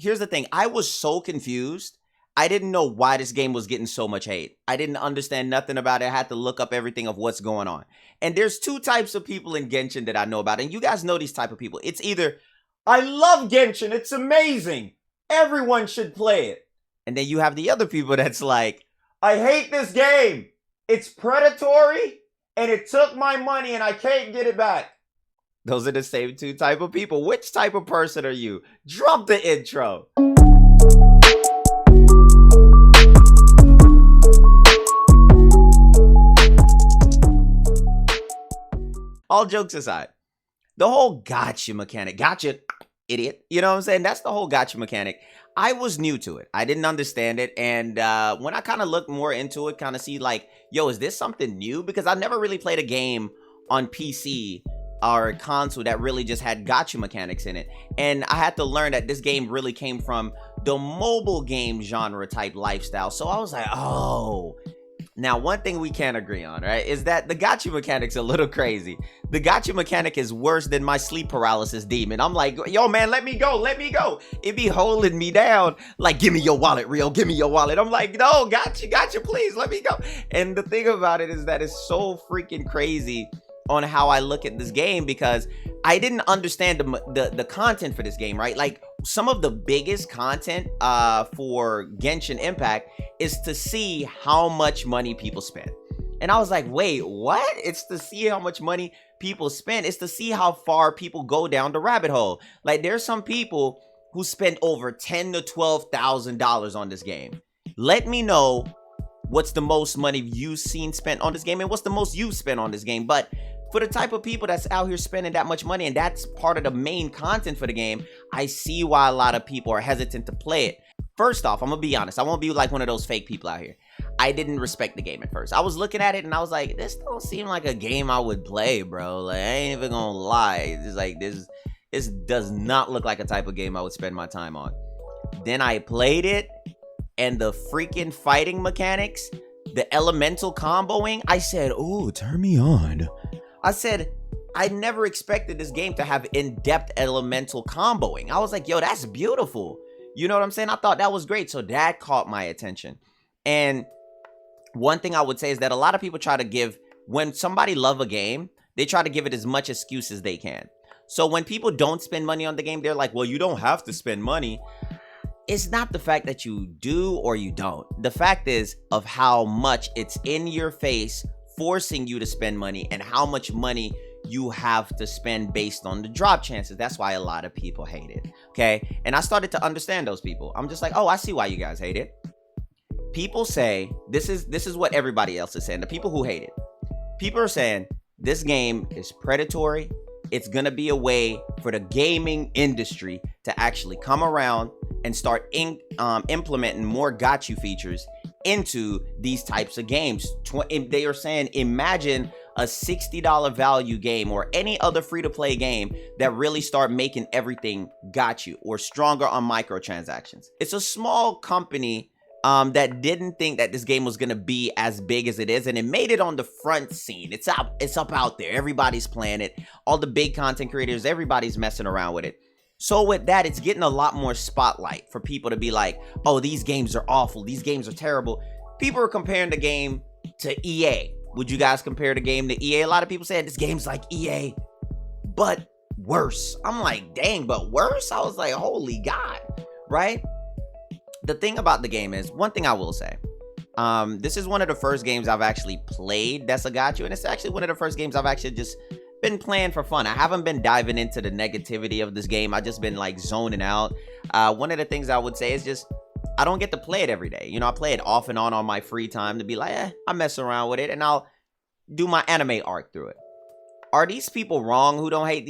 here's the thing. I was so confused. I didn't know why this game was getting so much hate. I didn't understand nothing about it. I had to look up everything of what's going on. And there's two types of people in Genshin that I know about. And you guys know these type of people. It's either, I love Genshin. It's amazing. Everyone should play it. And then you have the other people that's like, I hate this game. It's predatory and it took my money and I can't get it back. Those are the same two type of people. Which type of person are you? Drop the intro. All jokes aside, the whole gotcha mechanic, gotcha, idiot, you know what I'm saying? That's the whole gotcha mechanic. I was new to it. I didn't understand it. And when I kind of looked more into it, kind of see like, yo, is this something new? Because I've never really played a game on PC or a console that really just had gotcha mechanics in it. And I had to learn that this game really came from the mobile game genre type lifestyle. So I was like, oh. Now, one thing we can't agree on, right, is that the gotcha mechanic's a little crazy. The gotcha mechanic is worse than my sleep paralysis demon. I'm like, yo, man, let me go, let me go. It be holding me down. Like, give me your wallet, Rio, give me your wallet. I'm like, no, gotcha, please, let me go. And the thing about it is that it's so freaking crazy on how I look at this game because I didn't understand the content for this game, right? Like, some of the biggest content for Genshin Impact is to see how much money people spend. And I was like, wait, what? It's to see how much money people spend. It's to see how far people go down the rabbit hole. Like, there's some people who spend over $10,000 to $12,000 on this game. Let me know what's the most money you've seen spent on this game and what's the most you've spent on this game. But for the type of people that's out here spending that much money, and that's part of the main content for the game, I see why a lot of people are hesitant to play it. First off, I'm gonna be honest. I won't be like one of those fake people out here. I didn't respect the game at first. I was looking at it and I was like, this don't seem like a game I would play, bro. Like, I ain't even gonna lie. It's like, this does not look like a type of game I would spend my time on. Then I played it, and the freaking fighting mechanics, the elemental comboing, I said, ooh, turn me on. I said, I never expected this game to have in-depth elemental comboing. I was like, yo, that's beautiful. You know what I'm saying? I thought that was great. So that caught my attention. And one thing I would say is that a lot of people try to give, when somebody love a game, they try to give it as much excuse as they can. So when people don't spend money on the game, they're like, well, you don't have to spend money. It's not the fact that you do or you don't. The fact is of how much it's in your face, forcing you to spend money, and how much money you have to spend based on the drop chances. That's why a lot of people hate it. Okay. And I started to understand those people. I'm just like, oh, I see why you guys hate it. People say, this is what everybody else is saying. The people who hate it. People are saying this game is predatory. It's going to be a way for the gaming industry to actually come around and start implementing more gotcha features into these types of games. They are saying, imagine a $60 value game or any other free-to-play game that really start making everything gotcha or stronger on microtransactions. It's a small company that didn't think that this game was going to be as big as it is, and it made it on the front scene. It's up out there. Everybody's playing it. All the big content creators, everybody's messing around with it. So with that, it's getting a lot more spotlight for people to be like, oh, these games are awful. These games are terrible. People are comparing the game to EA. Would you guys compare the game to EA? A lot of people said this game's like EA, but worse. I'm like, dang, but worse? I was like, holy God, right? The thing about the game is, one thing I will say, this is one of the first games I've actually played that's a gotcha, and it's actually one of the first games I've actually just been playing for fun. I haven't been diving into the negativity of this game. I just been like zoning out. One of the things I would say is just, I don't get to play it every day. You know, I play it off and on my free time to be like, I mess around with it and I'll do my anime arc through it. Are these people wrong who hate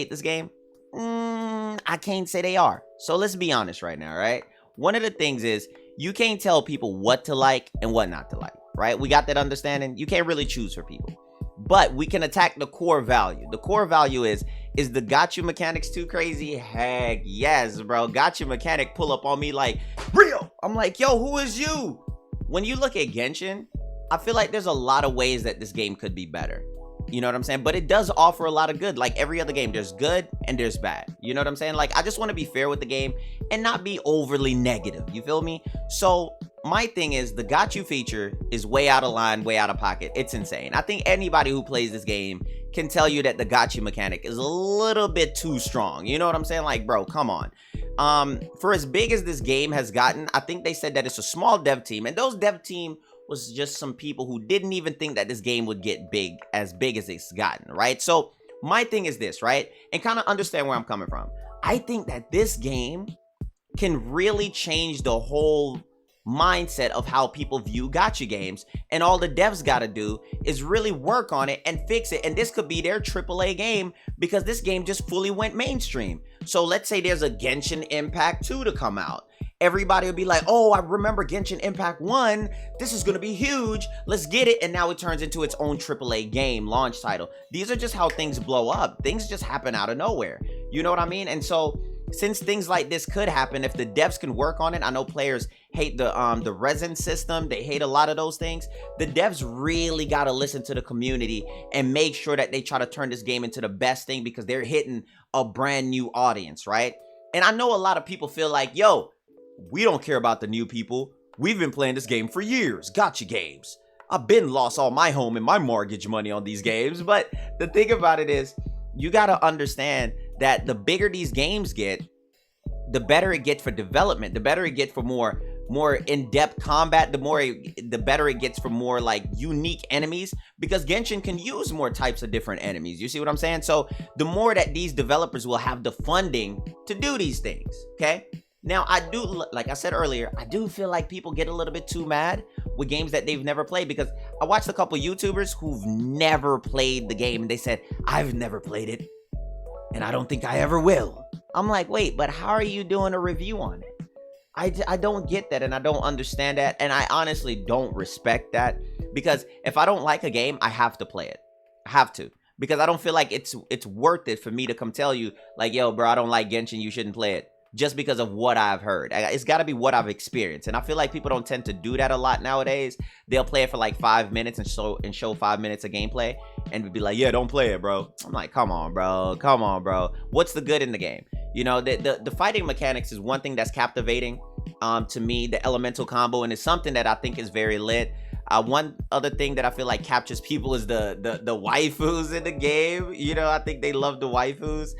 this game? I can't say they are. So let's be honest right now, right? One of the things is, you can't tell people what to like and what not to like, right? We got that understanding. You can't really choose for people. But we can attack the core value. The core value is the gotcha mechanics too crazy? Heck yes, bro. Gotcha mechanic pull up on me like, Rio. I'm like, yo, who is you? When you look at Genshin, I feel like there's a lot of ways that this game could be better. You know what I'm saying? But it does offer a lot of good. Like every other game, there's good and there's bad. You know what I'm saying? Like I just want to be fair with the game and not be overly negative. You feel me? So my thing is the got you feature is way out of line, way out of pocket. It's insane. I think anybody who plays this game can tell you that the got you mechanic is a little bit too strong. You know what I'm saying? Like, bro, come on. For as big as this game has gotten, I think they said that it's a small dev team, and those dev team was just some people who didn't even think that this game would get big as it's gotten, right? So my thing is this, right? And kind of understand where I'm coming from. I think that this game can really change the whole mindset of how people view gacha games, and all the devs got to do is really work on it and fix it, and this could be their AAA game because this game just fully went mainstream. So let's say there's a Genshin Impact 2 to come out. Everybody would be like, oh, I remember Genshin Impact 1. This is going to be huge. Let's get it. And now it turns into its own AAA game launch title. These are just how things blow up. Things just happen out of nowhere. You know what I mean? And so since things like this could happen, if the devs can work on it, I know players hate the resin system. They hate a lot of those things. The devs really got to listen to the community and make sure that they try to turn this game into the best thing because they're hitting a brand new audience, right? And I know a lot of people feel like, yo, we don't care about the new people. We've been playing this game for years. Gacha games. I've been lost all my home and my mortgage money on these games. But the thing about it is, you got to understand that the bigger these games get, the better it gets for development, the better it gets for more in-depth combat, the better it gets for more like unique enemies, because Genshin can use more types of different enemies. You see what I'm saying? So the more that these developers will have the funding to do these things, okay? Now, I do, like I said earlier, I do feel like people get a little bit too mad with games that they've never played, because I watched a couple YouTubers who've never played the game and they said, I've never played it and I don't think I ever will. I'm like, wait, but how are you doing a review on it? I don't get that, and I don't understand that, and I honestly don't respect that, because if I don't like a game, I have to play it. I have to, because I don't feel like it's worth it for me to come tell you, like, yo, bro, I don't like Genshin, you shouldn't play it, just because of what I've heard. It's got to be what I've experienced, and I feel like people don't tend to do that a lot nowadays. They'll play it for like 5 minutes and show 5 minutes of gameplay, and be like, yeah, don't play it, bro. I'm like, come on, bro. What's the good in the game? You know, the fighting mechanics is one thing that's captivating to me, the elemental combo, and it's something that I think is very lit. One other thing that I feel like captures people is the waifus in the game. You know, I think they love the waifus.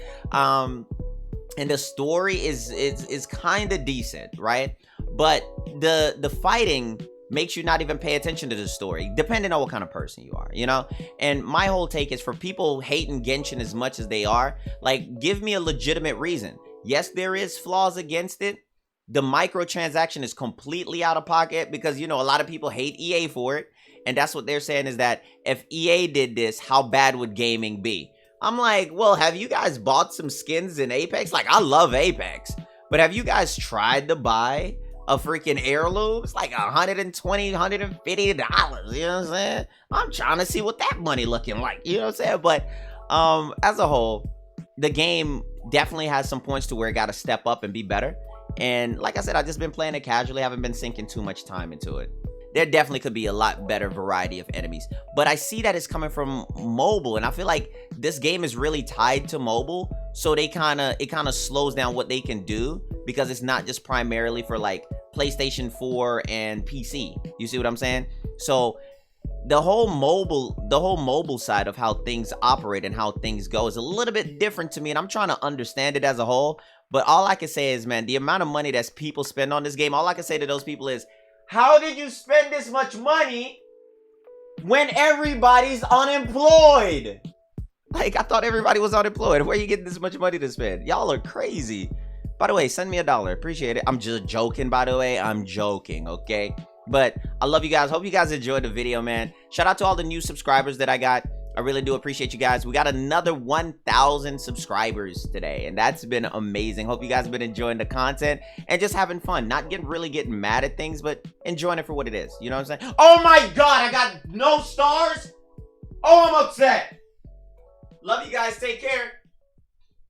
And the story is kind of decent, right? But the fighting makes you not even pay attention to the story, depending on what kind of person you are, you know? And my whole take is, for people hating Genshin as much as they are, like, give me a legitimate reason. Yes, there is flaws against it. The microtransaction is completely out of pocket, because, you know, a lot of people hate EA for it. And that's what they're saying, is that if EA did this, how bad would gaming be? I'm like, well, have you guys bought some skins in Apex? Like, I love Apex, but have you guys tried to buy a freaking heirloom? It's like $120, $150. You know what I'm saying? I'm trying to see what that money looking like. You know what I'm saying? But as a whole, the game definitely has some points to where it got to step up and be better. And like I said, I've just been playing it casually. I haven't been sinking too much time into it. There definitely could be a lot better variety of enemies, but I see that it's coming from mobile, and I feel like this game is really tied to mobile, so it kind of slows down what they can do, because it's not just primarily for like PlayStation 4 and PC. You see what I'm saying? So the whole mobile side of how things operate and how things go is a little bit different to me, and I'm trying to understand it as a whole. But all I can say is, man, the amount of money that people spend on this game, all I can say to those people is, how did you spend this much money when everybody's unemployed? Like, I thought everybody was unemployed. Where are you getting this much money to spend? Y'all are crazy. By the way, send me $1. Appreciate it. I'm just joking, by the way. I'm joking, okay? But I love you guys. Hope you guys enjoyed the video, man. Shout out to all the new subscribers that I got. I really do appreciate you guys. We got another 1,000 subscribers today, and that's been amazing. Hope you guys have been enjoying the content and just having fun. Not really getting mad at things, but enjoying it for what it is. You know what I'm saying? Oh my God, I got no stars? Oh, I'm upset. Love you guys. Take care.